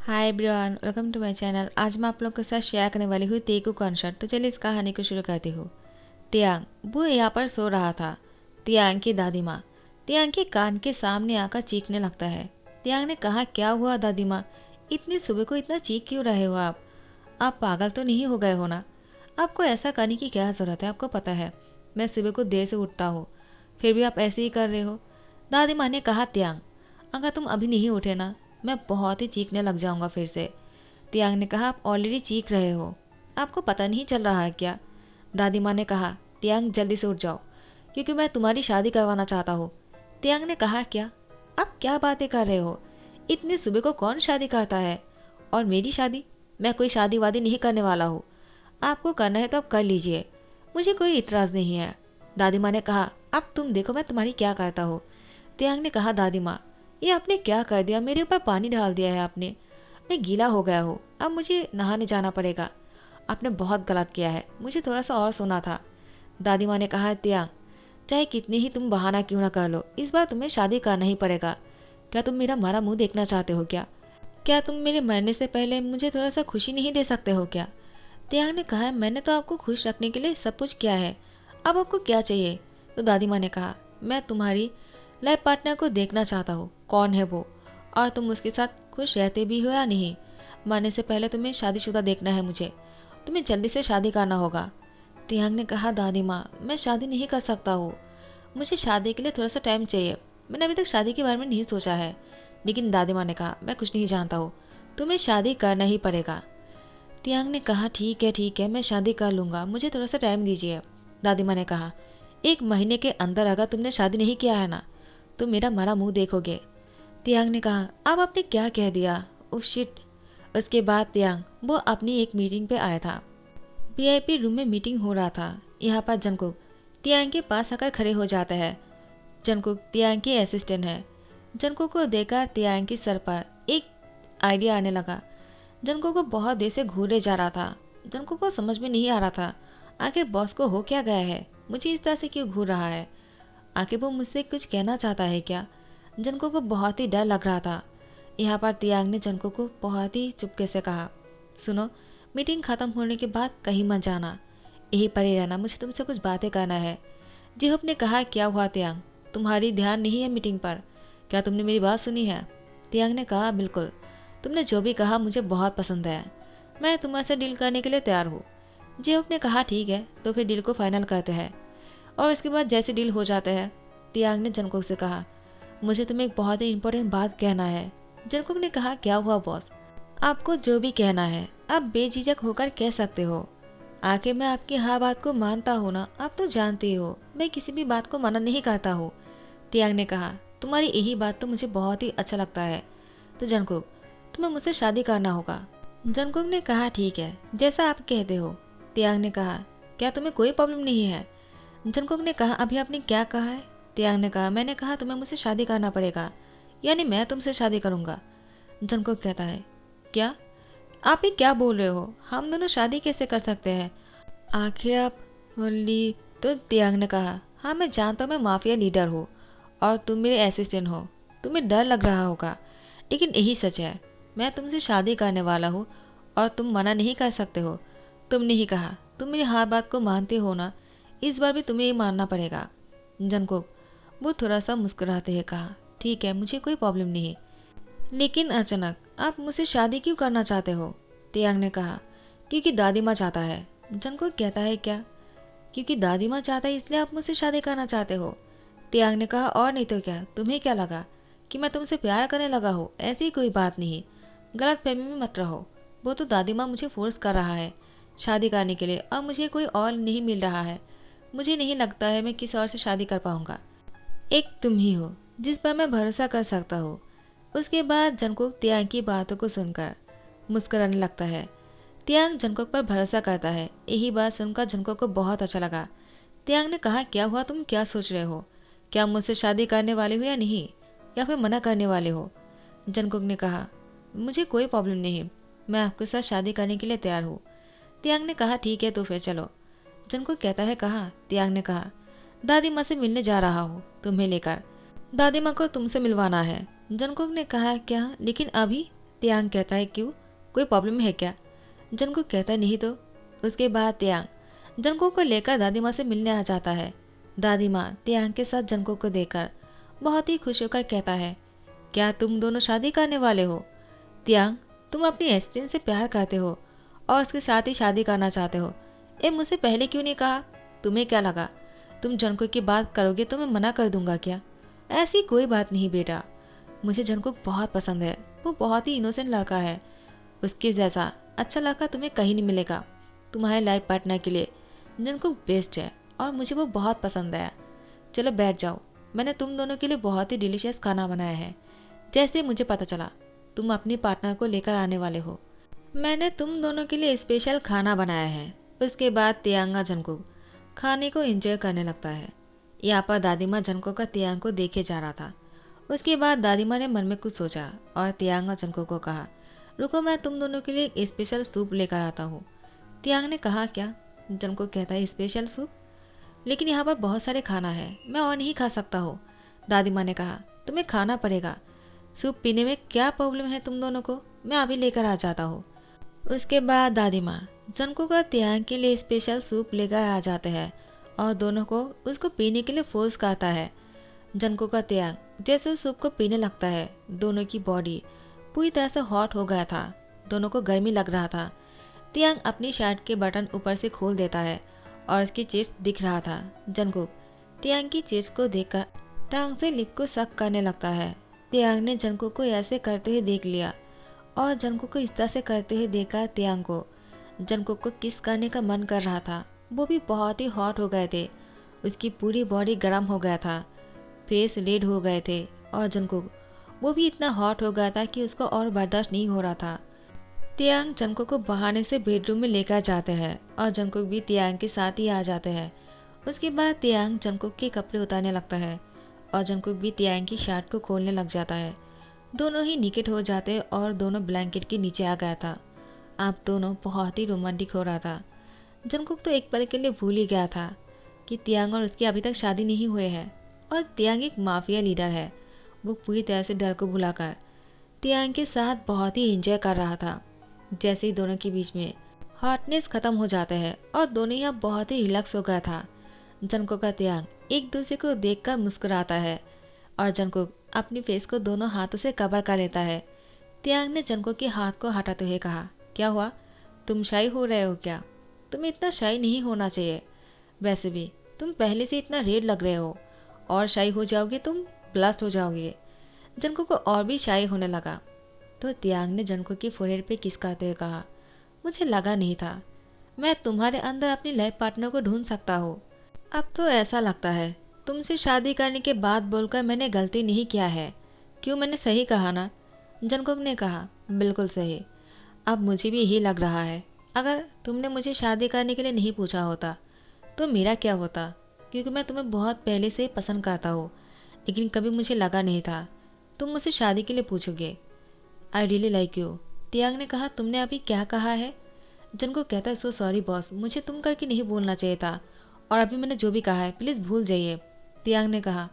Hi everyone, welcome to my channel. आज मैं आप लोग के साथ शेयर करने वाली हूँ तेगू कॉन्सर्ट। तो चलिए इस कहानी को शुरू करती हूँ। तियांग वो यहाँ पर सो रहा था। तियांग की दादी माँ तियांग के कान के सामने आकर चीखने लगता है। तियांग ने कहा, क्या हुआ दादी माँ, इतनी सुबह को इतना चीख क्यों रहे हो आप पागल तो नहीं हो गए हो ना? आपको ऐसा करने की क्या ज़रूरत है? आपको पता है मैं सुबह को देर से उठता हूँ, फिर भी आप ऐसे ही कर रहे हो। दादी माँ ने कहा, तियांग अगर तुम अभी नहीं उठे ना, मैं बहुत ही चीखने लग जाऊंगा फिर से। तियांग ने कहा, आप ऑलरेडी चीख रहे हो, आपको पता नहीं चल रहा है क्या? दादी माँ ने कहा, तियांग जल्दी से उठ जाओ, क्योंकि मैं तुम्हारी शादी करवाना चाहता हूँ। तियांग ने कहा, क्या? आप क्या बातें कर रहे हो? इतनी सुबह को कौन शादी करता है? और मेरी शादी? मैं कोई शादी वादी नहीं करने वाला हूँ। आपको करना है तो आप कर लीजिए, मुझे कोई इतराज़ नहीं है। दादी माँ ने कहा, अब तुम देखो मैं तुम्हारी क्या करता हूँ। तियांग ने कहा, दादी माँ ये आपने क्या कर दिया, मेरे ऊपर पानी डाल दिया है आपने। मैं गीला हो गया हूँ, अब मुझे नहाने जाना पड़ेगा। आपने बहुत गलत किया है, मुझे थोड़ा सा और सोना था। दादी माँ ने कहा, तियांग चाहे कितनी ही तुम बहाना क्यों ना कर लो, इस बार तुम्हें शादी करना ही पड़ेगा। क्या तुम मेरा मरा मुंह देखना चाहते हो क्या? क्या तुम मेरे मरने से पहले मुझे थोड़ा सा खुशी नहीं दे सकते हो क्या? तियांग ने कहा, मैंने तो आपको खुश रखने के लिए सब कुछ किया है, अब आपको क्या चाहिए? तो दादी माँ ने कहा, मैं तुम्हारी लाइफ पार्टनर को देखना चाहता हूँ, कौन है वो, और तुम उसके साथ खुश रहते भी हो या नहीं। मरने से पहले तुम्हें शादीशुदा देखना है मुझे, तुम्हें जल्दी से शादी करना होगा। तियांग ने कहा, दादी माँ मैं शादी नहीं कर सकता हूँ, मुझे शादी के लिए थोड़ा सा टाइम चाहिए, मैंने अभी तक शादी के बारे में नहीं सोचा है। लेकिन दादी माँ ने कहा, मैं कुछ नहीं जानता हूँ, तुम्हें शादी करना ही पड़ेगा। तियांग ने कहा, ठीक है मैं शादी कर लूँगा, मुझे थोड़ा सा टाइम दीजिए। दादी माँ ने कहा, 1 महीने के अंदर अगर तुमने शादी नहीं किया है ना, तो मेरा मरा मुंह देखोगे। तियांग ने कहा, अब आपने क्या कह दिया? Oh shit. उसके बाद तियांग वो अपनी एक मीटिंग पे आया था। वीआईपी रूम में मीटिंग हो रहा था। यहाँ पर जंगकुक तियांग के पास आकर खड़े हो जाता है। जंगकुक तियांग के असिस्टेंट है। जंगकुक को देखकर तियांग की सर पर एक आइडिया आने लगा। जंगकुक को बहुत देर से घूरे जा रहा था। जंगकुक को समझ में नहीं आ रहा था, आखिर बॉस को हो क्या गया है, मुझे इस तरह से क्यों घूर रहा है? आखिर वो मुझसे कुछ कहना चाहता है क्या? जनको को बहुत ही डर लग रहा था। यहाँ पर तियांग ने जनको को बहुत ही चुपके से कहा, सुनो, मीटिंग खत्म होने के बाद कहीं मत जाना, यहीं पर ही रहना, मुझे तुमसे कुछ बातें करना है। जिहोप ने कहा, क्या हुआ तियांग, तुम्हारी ध्यान नहीं है मीटिंग पर? क्या तुमने मेरी बात सुनी है? तियांग ने कहा, बिल्कुल, तुमने जो भी कहा मुझे बहुत पसंद है, मैं तुम्हारे डील करने के लिए तैयार हूँ। जिहोप ने कहा, ठीक है तो फिर डील को फाइनल करते हैं। और इसके बाद जैसे डील हो जाते हैं, तियांग ने जंगकुक से कहा, मुझे तुम्हें एक बहुत ही इंपॉर्टेंट बात कहना है। जंगकुक ने कहा, क्या हुआ बॉस? आपको जो भी कहना है आप बेझिझक होकर कह सकते हो, आखिर मैं आपकी हर बात को मानता हूँ ना, आप तो जानते ही हो मैं किसी भी बात को मना नहीं करता हूँ। तियांग ने कहा, तुम्हारी यही बात तो मुझे बहुत ही अच्छा लगता है। तो जंगकुक तुम्हें मुझसे शादी करना होगा। जंगकुक ने कहा, ठीक है जैसा आप कहते हो। तियांग ने कहा, क्या तुम्हें कोई प्रॉब्लम नहीं है? जंगकुक ने कहा, अभी आपने क्या कहा है? तियांग ने कहा, मैंने कहा तुम्हें मुझसे शादी करना पड़ेगा, यानी मैं तुमसे शादी करूंगा। जंगकुक कहता है, क्या? आप ये क्या बोल रहे हो, हम दोनों शादी कैसे कर सकते हैं? आखिर आप ली। तो तियांग ने कहा, हाँ मैं जानता हूँ मैं माफिया लीडर हूँ और तुम मेरे असिस्टेंट हो, तुम्हें डर लग रहा होगा, लेकिन यही सच है, मैं तुमसे शादी करने वाला हूँ और तुम मना नहीं कर सकते हो। तुमने ही कहा तुम मेरी हर बात को मानते हो ना, इस बार भी तुम्हें ही मानना पड़ेगा। जंगकुक वो थोड़ा सा मुस्कुराते हुए कहा, ठीक है मुझे कोई प्रॉब्लम नहीं, लेकिन अचानक आप मुझसे शादी क्यों करना चाहते हो? तियांग ने कहा, क्योंकि दादी माँ चाहता है। जंगकुक कहता है, क्या? क्योंकि दादी माँ चाहता है इसलिए आप मुझसे शादी करना चाहते हो? तियांग ने कहा, और नहीं तो क्या, तुम्हें क्या लगा कि मैं तुमसे प्यार करने लगा हूँ? ऐसी कोई बात नहीं, गलत फहमी में मत रहो। वो तो दादी माँ मुझे फोर्स कर रहा है शादी करने के लिए और मुझे कोई और नहीं मिल रहा है, मुझे नहीं लगता है मैं किसी और से शादी कर पाऊंगा। एक तुम ही हो जिस पर मैं भरोसा कर सकता हूँ। उसके बाद जंगकुक तियांग की बातों को सुनकर मुस्कुराने लगता है। तियांग जंगकुक पर भरोसा करता है, यही बात सुनकर जंगकुक को बहुत अच्छा लगा। तियांग ने कहा, क्या हुआ, तुम क्या सोच रहे हो? क्या मुझसे शादी करने वाले हो या नहीं, या फिर मना करने वाले हो? जंगकुक ने कहा, मुझे कोई प्रॉब्लम नहीं, मैं आपके साथ शादी करने के लिए तैयार हूँ। तियांग ने कहा, ठीक है तो फिर चलो। जंगकुक कहता है, कहाँ? तियांग ने कहा, दादी माँ से मिलने जा रहा हूँ तुम्हें लेकर, दादी माँ को तुमसे मिलवाना है। जंगकुक ने कहा, क्या, लेकिन अभी? त्यांग कहता है क्यों, कोई प्रॉब्लम है क्या? जंगकुक कहता है नहीं तो। उसके बाद त्यांग जंगकुक को लेकर दादी माँ से मिलने आ जाता है। दादी माँ त्यांग के साथ जंगकुक को देखकर बहुत ही खुश होकर कहता है, क्या तुम दोनों शादी करने वाले हो? त्यांग, तुम अपनी असिस्टेंट से प्यार करते हो और उसके साथ ही शादी करना चाहते हो। ए, मुझसे पहले क्यों नहीं कहा? तुम्हें क्या लगा तुम जंगकुक की बात करोगे तो मैं मना कर दूंगा क्या? ऐसी कोई बात नहीं बेटा, मुझे जंगकुक बहुत पसंद है। वो बहुत ही इनोसेंट लड़का है। उसके जैसा अच्छा लड़का तुम्हें कहीं नहीं मिलेगा। तुम्हारे लाइफ पार्टनर के लिए जंगकुक बेस्ट है और मुझे वो बहुत पसंद आया। चलो बैठ जाओ, मैंने तुम दोनों के लिए बहुत ही डिलीशियस खाना बनाया है। जैसे मुझे पता चला तुम अपनी पार्टनर को लेकर आने वाले हो, मैंने तुम दोनों के लिए स्पेशल खाना बनाया है। उसके बाद त्यांगा जंगकुक खाने को एंजॉय करने लगता है। यहाँ पर दादी माँ जंगकुक का त्यांग को देखे जा रहा था। उसके बाद दादी माँ ने मन में कुछ सोचा और त्यांग और जंगकुक को कहा, रुको मैं तुम दोनों के लिए एक स्पेशल सूप लेकर आता हूँ। त्यांग ने कहा, क्या? जंगकुक कहता है, स्पेशल सूप? लेकिन यहाँ पर बहुत सारे खाना है, मैं और नहीं खा सकता हूँ। दादी माँ ने कहा, तुम्हें खाना पड़ेगा। सूप पीने में क्या प्रॉब्लम है तुम दोनों को? मैं अभी लेकर आ जाता हूँ। उसके बाद दादी माँ जंगकुक और त्यांग के लिए स्पेशल सूप लेकर आ जाते हैं और दोनों को उसको पीने के लिए फोर्स करता है। जंगकुक का त्यांग जैसे उस सूप को पीने लगता है, दोनों की बॉडी पूरी तरह से हॉट हो गया था। दोनों को गर्मी लग रहा था। त्यांग अपनी शर्ट के बटन ऊपर से खोल देता है और उसकी चेस्ट दिख रहा था। जंगकुक त्यांग की चेस्ट को देखकर टांग से लिप को सक करने लगता है। त्यांग ने जंगकुक को ऐसे करते हुए देख लिया और जंगकुक को इस तरह से करते हुए देखा। त्यांग को जंगकुक को किस करने का मन कर रहा था। वो भी बहुत ही हॉट हो गए थे। उसकी पूरी बॉडी गर्म हो गया था, फेस रेड हो गए थे और जंगकुक वो भी इतना हॉट हो गया था कि उसको और बर्दाश्त नहीं हो रहा था। त्यांग जंगकुक को बहाने से बेडरूम में लेकर जाते हैं और जंगकुक भी त्यांग के साथ ही आ जाते हैं। उसके बाद त्यांग जंगकुक के कपड़े उतारने लगता है और जंगकुक भी त्यांग की शर्ट को खोलने लग जाता है। दोनों ही निकेट हो जाते और दोनों ब्लैंकेट के नीचे आ गया था। अब दोनों बहुत ही रोमांटिक हो रहा था। जंगकुक तो एक पल के लिए भूल ही गया था कि त्यांग और उसकी अभी तक शादी नहीं हुए है और त्यांग एक माफिया लीडर है। वो पूरी तरह से डर को भुलाकर त्यांग के साथ बहुत ही एंजॉय कर रहा था। जैसे ही दोनों के बीच में हॉटनेस खत्म हो जाते हैं और दोनों ही अब बहुत ही रिलैक्स हो गया था। जंगकुक का त्यांग एक दूसरे को देखकर मुस्कुराता है और जंगकुक अपनी फेस को दोनों हाथों से कवर कर लेता है। त्यांग ने जंगकुक के हाथ को हटाते हुए कहा, क्या हुआ, तुम शाई हो रहे हो क्या? तुम्हें इतना शाई नहीं होना चाहिए। वैसे भी तुम पहले से इतना रेड लग रहे हो और शाई हो जाओगे तुम ब्लास्ट हो जाओगे। जंगकुक को और भी शाई होने लगा तो त्यांग ने जंगकुक की फोrehead पे किस करते हुए कहा, मुझे लगा नहीं था मैं तुम्हारे अंदर अपनी लाइफ पार्टनर को ढूंढ सकता हूँ। अब तो ऐसा लगता है तुमसे शादी करने के बाद बोलकर मैंने गलती नहीं किया है। क्यों, मैंने सही कहा ना? जंगकुक ने कहा, बिल्कुल सही। अब मुझे भी यही लग रहा है। अगर तुमने मुझे शादी करने के लिए नहीं पूछा होता तो मेरा क्या होता, क्योंकि मैं तुम्हें बहुत पहले से पसंद करता हूँ। लेकिन कभी मुझे लगा नहीं था तुम मुझसे शादी के लिए पूछोगे। I really like you. त्यांग ने कहा, तुमने अभी क्या कहा है? जंगकुक कहता है, सो सॉरी बॉस, मुझे तुम करके नहीं बोलना चाहिए था और अभी मैंने जो भी कहा है प्लीज़ भूल जाइए। त्यांग ने कहा,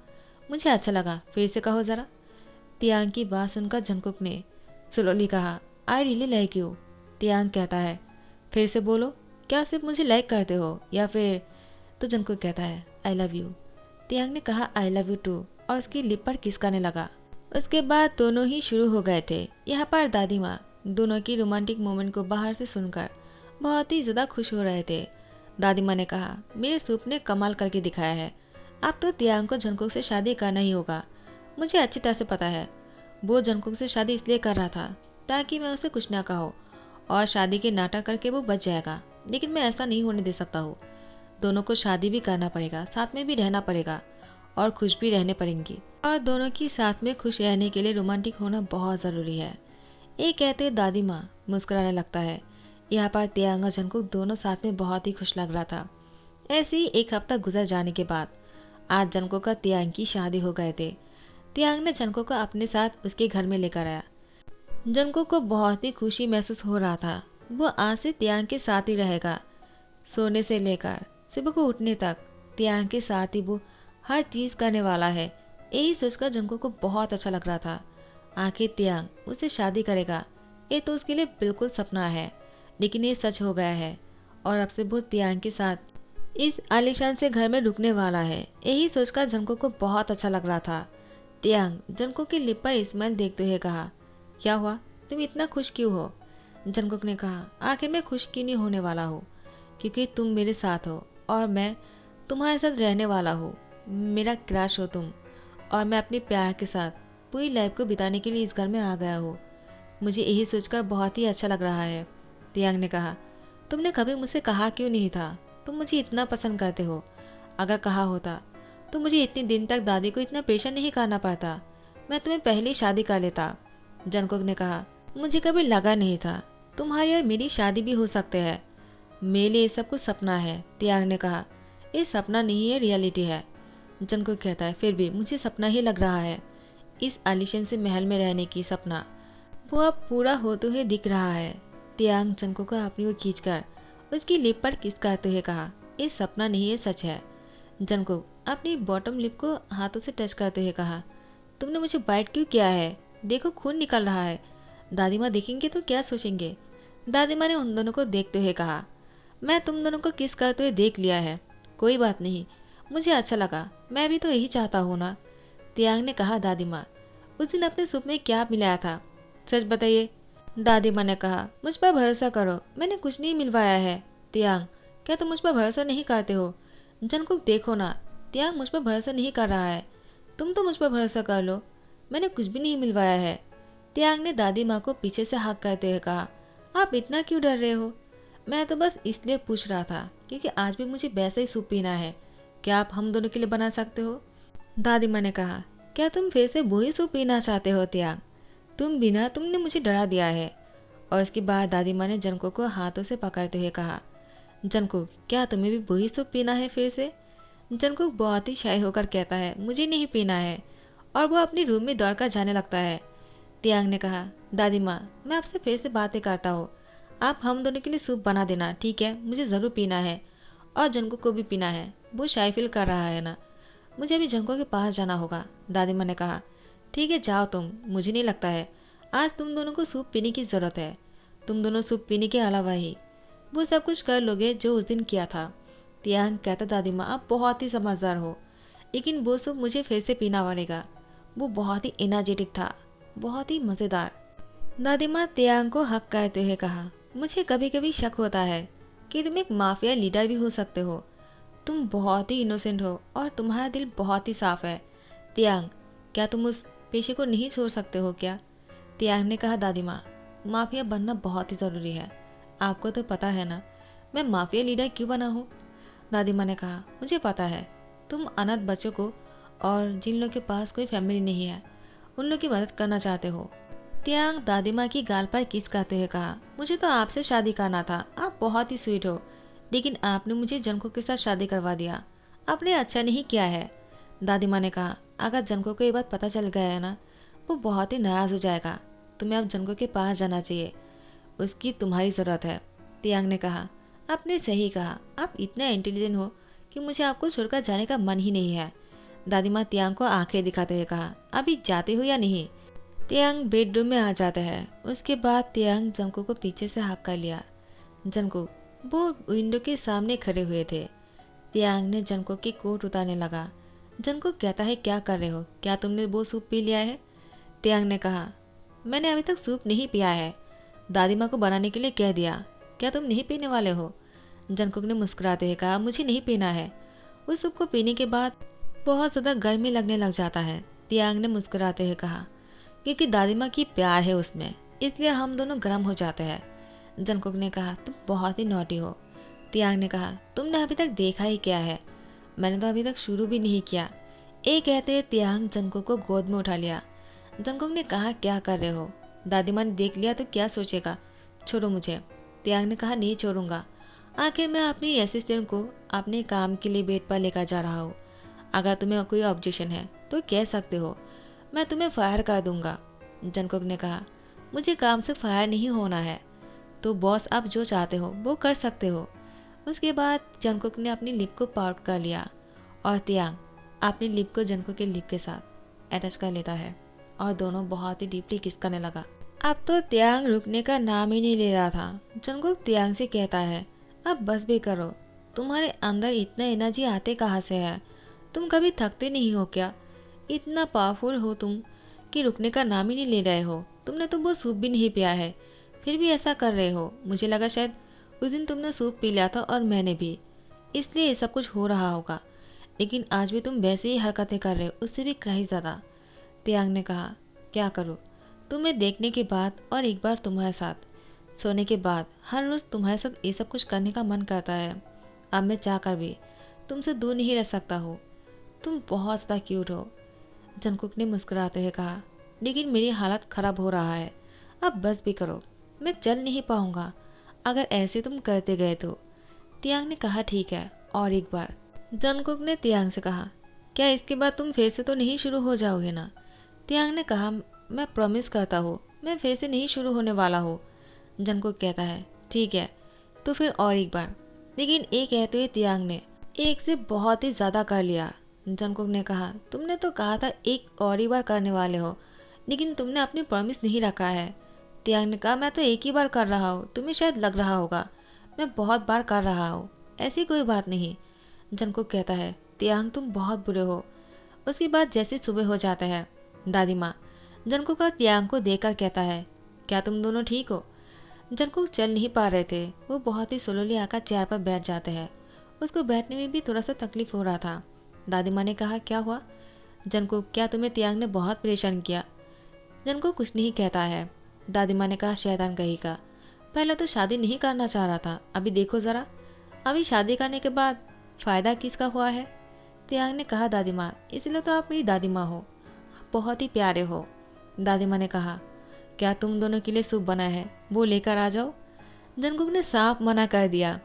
मुझे अच्छा लगा, फिर से कहो ज़रा। त्यांग की बात सुनकर जंगकुक ने स्लोली कहा, आई रियली लाइक यू। त्यांग कहता है, फिर से बोलो, क्या सिर्फ मुझे लाइक करते हो या फिर? तो जंगकुक कहता है, आई लव यू। त्यांग ने कहा, आई लव यू टू और उसकी लिप पर किस करने लगा। उसके बाद दोनों ही शुरू हो गए थे। यहाँ पर दादी माँ दोनों की रोमांटिक मोमेंट को बाहर से सुनकर बहुत ही ज़्यादा खुश हो रहे थे। दादी माँ ने कहा, मेरे सूप ने कमाल करके दिखाया है। अब तो त्यांग को जंगकुक से शादी करना ही होगा। मुझे अच्छी तरह से पता है वो जंगकुक से शादी इसलिए कर रहा था ताकि मैं उसे कुछ ना कहो और शादी के नाटक करके वो बच जाएगा। लेकिन मैं ऐसा नहीं होने दे सकता हूँ। दोनों को शादी भी करना पड़ेगा, साथ में भी रहना पड़ेगा और खुश भी रहने पड़ेंगी। और दोनों की साथ में खुश रहने के लिए रोमांटिक होना बहुत ज़रूरी है। ये कहते हुए दादी माँ मुस्कुराने लगता है। यहाँ पर त्यांग और जंगकुक दोनों साथ में बहुत ही खुश लग रहा था। ऐसे ही एक हफ्ता गुजर जाने के बाद आज जंगकुक का त्यांग की शादी हो गए थे। त्यांग ने जंगकुक को अपने साथ उसके घर में लेकर आया। जंगकुक को बहुत ही खुशी महसूस हो रहा था। वो आज से त्यांग के साथ ही रहेगा। सोने से लेकर सुबह को उठने तक त्यांग के साथ ही वो हर चीज़ करने वाला है। यही सोचकर जंगकुक को बहुत अच्छा लग रहा था। आखिर त्यांग उससे शादी करेगा, ये तो उसके लिए बिल्कुल सपना है, लेकिन ये सच हो गया है और अब से वो तियांग के साथ इस आलीशान से घर में रुकने वाला है। यही सोचकर जंगकुक को बहुत अच्छा लग रहा था। तियांग जंगकुक की लिप पर स्माइल देखते हुए कहा, क्या हुआ, तुम इतना खुश क्यों हो? जंगकुक ने कहा, आखिर मैं खुश क्यों नहीं होने वाला हूँ, क्योंकि तुम मेरे साथ हो और मैं तुम्हारे साथ रहने वाला हूँ। मेरा क्रश हो तुम और मैं अपने प्यार के साथ पूरी लाइफ को बिताने के लिए इस घर में आ गया हूँ। मुझे यही सोचकर बहुत ही अच्छा लग रहा है। तियांग ने कहा, तुमने कभी मुझसे कहा क्यों नहीं था तुम मुझे इतना पसंद करते हो? अगर कहा होता तो मुझे इतने दिन तक दादी को इतना परेशान नहीं करना पड़ता। मैं तुम्हें पहले ही शादी कर लेता। जंगकुक ने कहा, मुझे कभी लगा नहीं था तुम्हारी और मेरी शादी भी हो सकते हैं। मेरे लिए ये सब कुछ सपना है। तियांग ने कहा, ये सपना नहीं है, रियलिटी है। जंगकुक कहता है, फिर भी मुझे सपना ही लग रहा है। इस आलीशान से महल में रहने की सपना वो अब पूरा होते हुए दिख रहा है। तियांग जंगकुक को अपनी ओर खींचकर उसकी लिप पर किस करते हुए कहा, ये सपना नहीं है, सच है। जंगकुक अपनी बॉटम लिप को हाथों से टच करते हुए कहा, तुमने मुझे बाइट क्यों किया है? देखो खून निकल रहा है। दादी माँ देखेंगे तो क्या सोचेंगे? दादी माँ ने उन दोनों को देखते हुए कहा, मैं तुम दोनों को किस करते हुए देख लिया है, कोई बात नहीं, मुझे अच्छा लगा, मैं भी तो यही चाहता हूँ ना। तियांग ने कहा, दादी माँ उस दिन अपने सूप में क्या मिलाया था, सच बताइए। दादी माँ ने कहा, मुझ पर भरोसा करो, मैंने कुछ नहीं मिलवाया है। तियांग, क्या तुम मुझ पर भरोसा नहीं करते हो? जंगकुक देखो ना, तियांग मुझ पर भरोसा नहीं कर रहा है, तुम तो मुझ पर भरोसा कर लो, मैंने कुछ भी नहीं मिलवाया है। तियांग ने दादी माँ को पीछे से हाथ करते हुए कहा, आप इतना क्यों डर रहे हो? मैं तो बस इसलिए पूछ रहा था क्योंकि आज भी मुझे वैसा ही सूप पीना है। क्या आप हम दोनों के लिए बना सकते हो? दादी माँ ने कहा, क्या तुम फिर से वही सूप पीना चाहते हो तियांग? तुमने मुझे डरा दिया है। और इसके बाद दादी माँ ने जंगकुक को हाथों से पकड़ते हुए कहा, जंगकुक क्या तुम्हें भी वही सूप पीना है फिर से? जंगकुक बहुत ही शाय होकर कहता है, मुझे नहीं पीना है, और वो अपने रूम में दौड़कर जाने लगता है। तियांग ने कहा, दादी माँ मैं आपसे फिर से बातें करता हूँ, आप हम दोनों के लिए सूप बना देना, ठीक है? मुझे ज़रूर पीना है और जंगकुक को भी पीना है। वो शाय फील कर रहा है ना, मुझे अभी जंगकुक के पास जाना होगा। दादी माँ ने कहा, ठीक है जाओ तुम, मुझे नहीं लगता है आज तुम दोनों को सूप पीने की ज़रूरत है। तुम दोनों सूप पीने के अलावा ही वो सब कुछ कर लोगे जो उस दिन किया था। तियांग कहता, दादी माँ आप बहुत ही समझदार हो, लेकिन वो सूप मुझे फिर से पीना पड़ेगा। वो बहुत ही एनर्जेटिक था, बहुत ही मज़ेदार। दादी माँ तियांग को हक करते हुए कहा, मुझे कभी कभी शक होता है कि तुम एक माफिया लीडर भी हो सकते हो। तुम बहुत ही इनोसेंट हो और तुम्हारा दिल बहुत ही साफ है। तियांग क्या तुम उस पेशे को नहीं छोड़ सकते हो क्या? तियांग ने कहा, दादी माँ माफिया बनना बहुत ही ज़रूरी है, आपको तो पता है ना मैं माफिया लीडर क्यों बना हूँ। दादी माँ ने कहा, मुझे पता है तुम अनाथ बच्चों को और जिन लोगों के पास कोई फैमिली नहीं है उन लोगों की मदद करना चाहते हो। तियांग दादी माँ की गाल पर किस करते हुए कहा, मुझे तो आपसे शादी करना था, आप बहुत ही स्वीट हो, लेकिन आपने मुझे जंगकुक के साथ शादी करवा दिया, आपने अच्छा नहीं किया है। दादी माँ ने कहा, अगर जंगकुक को ये बात पता चल गया है ना वो बहुत ही नाराज़ हो जाएगा, तुम्हें अब जंगकुक के पास जाना चाहिए, उसकी तुम्हारी ज़रूरत है। तियांग ने कहा, आपने सही कहा, आप इतना इंटेलिजेंट हो कि मुझे आपको छोड़कर जाने का मन ही नहीं है। दादी माँ तियांग को आंखें दिखाते हुए कहा, अभी जाते हो या नहीं? तियांग बेडरूम में आ जाता है। उसके बाद तियांग जंगकुक को पीछे से हाथ कर लिया। जंगकुक वो विंडो के सामने खड़े हुए थे। तियांग ने जंगकुक की कोट उतारने लगा। जंगकुक कहता है, क्या कर रहे हो, क्या तुमने वो सूप पी लिया है? तियांग ने कहा, मैंने अभी तक सूप नहीं पिया है, दादी माँ को बनाने के लिए कह दिया, क्या तुम नहीं पीने वाले हो? जंगकुक ने मुस्कुराते हुए कहा, मुझे नहीं पीना है। उस सूप को पीने के बाद बहुत ज़्यादा गर्मी लगने लग जाता है। तियांग ने मुस्कुराते हुए कहा, क्योंकि दादी माँ की प्यार है उसमें, इसलिए हम दोनों गर्म हो जाते हैं। जंगकुक ने कहा, तुम बहुत ही नॉटी हो। तियांग ने कहा, तुमने अभी तक देखा ही क्या है, मैंने तो अभी तक शुरू भी नहीं किया। ये कहते हुए तियांग जंगकुक को गोद में उठा लिया। जंगकुक ने कहा, क्या कर रहे हो? दादी माँ ने देख लिया तो क्या सोचेगा, छोड़ो मुझे। तियांग ने कहा, नहीं छोड़ूंगा, आखिर मैं अपनी असिस्टेंट को अपने काम के लिए बेड पर लेकर जा रहा हूँ। अगर तुम्हें कोई ऑब्जेक्शन है तो कह सकते हो, मैं तुम्हें फायर कर दूंगा। जंगकुक ने कहा, मुझे काम से फायर नहीं होना है, तो बॉस आप जो चाहते हो वो कर सकते हो। उसके बाद जंगकुक ने अपनी लिप को पाउट कर लिया और तियांग अपनी लिप को जंगकुक के लिप के साथ अटैच कर लेता है और दोनों बहुत ही डीपली किस करने लगा। अब तो त्यांग रुकने का नाम ही नहीं ले रहा था। जंगकुक त्यांग से कहता है, अब बस भी करो, तुम्हारे अंदर इतना एनर्जी आते कहाँ से है? तुम कभी थकते नहीं हो क्या? इतना पावरफुल हो तुम कि रुकने का नाम ही नहीं ले रहे हो। तुमने तो वो सूप भी नहीं पिया है, फिर भी ऐसा कर रहे हो। मुझे लगा शायद उस दिन तुमने सूप पी लिया था और मैंने भी, इसलिए ये सब कुछ हो रहा होगा। लेकिन आज भी तुम वैसे ही हरकतें कर रहे हो, उससे भी कहीं ज़्यादा। त्यांग ने कहा, क्या करूँ? तुम्हें देखने के बाद और एक बार तुम्हारे साथ सोने के बाद हर रोज़ तुम्हारे साथ ये सब कुछ करने का मन करता है। अब मैं चाहकर भी तुमसे दूर नहीं रह सकता हूँ। तुम बहुत ज़्यादा क्यूट हो। जंगकुक ने मुस्कुराते हुए कहा, लेकिन मेरी हालत ख़राब हो रहा है, अब बस भी करो, मैं चल नहीं पाऊँगा अगर ऐसे तुम करते गए तो। तियांग ने कहा, ठीक है, और एक बार। जंगकुक ने तियांग से कहा, क्या इसके बाद तुम फिर से तो नहीं शुरू हो जाओगे ना? तियांग ने कहा, मैं प्रॉमिस करता हूँ मैं फिर से नहीं शुरू होने वाला हूँ। जंगकुक कहता है, ठीक है, तो फिर और एक बार। लेकिन एक कहते हुए तियांग ने एक से बहुत ही ज़्यादा कर लिया। जंगकुक ने कहा, तुमने तो कहा था एक और ही बार करने वाले हो, लेकिन तुमने अपनी प्रॉमिस नहीं रखा है। तियांग ने कहा, मैं तो एक ही बार कर रहा हूँ, तुम्हें शायद लग रहा होगा मैं बहुत बार कर रहा हूँ। ऐसी कोई बात नहीं। जंगकुक कहता है, तियांग तुम बहुत बुरे हो। उसके बाद जैसे सुबह हो जाता है, दादी माँ जंगकुक और तियांग को देखकर कहता है, क्या तुम दोनों ठीक हो? जंगकुक चल नहीं पा रहे थे, वो बहुत ही स्लोली आकर चेयर पर बैठ जाते हैं। उसको बैठने में भी थोड़ा सा तकलीफ हो रहा था। दादी माँ ने कहा, क्या हुआ? जंगकुक, क्या तुम्हें तियांग ने बहुत परेशान किया? जंगकुक कुछ नहीं कहता है। दादी माँ ने कहा, शैतान कहीं का, पहले तो शादी नहीं करना चाह रहा था, अभी देखो ज़रा, अभी शादी करने के बाद फ़ायदा किसका हुआ है? तियांग ने कहा, दादी माँ, इसलिए तो आप मेरी दादी माँ हो, आप बहुत ही प्यारे हो। दादी माँ ने कहा, क्या तुम दोनों के लिए सूप बना है, वो लेकर आ जाओ। जंगकुक ने साफ मना कर दिया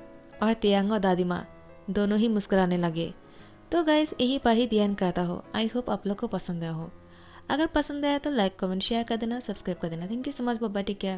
और तियांग और दादी माँ दोनों ही मुस्कुराने लगे। तो गाइस, यही पर ही ध्यान करता हो। आई होप आप लोग को पसंद आया हो। अगर पसंद आया तो लाइक कमेंट शेयर कर देना, सब्सक्राइब कर देना। Thank you so much, bye bye, take care.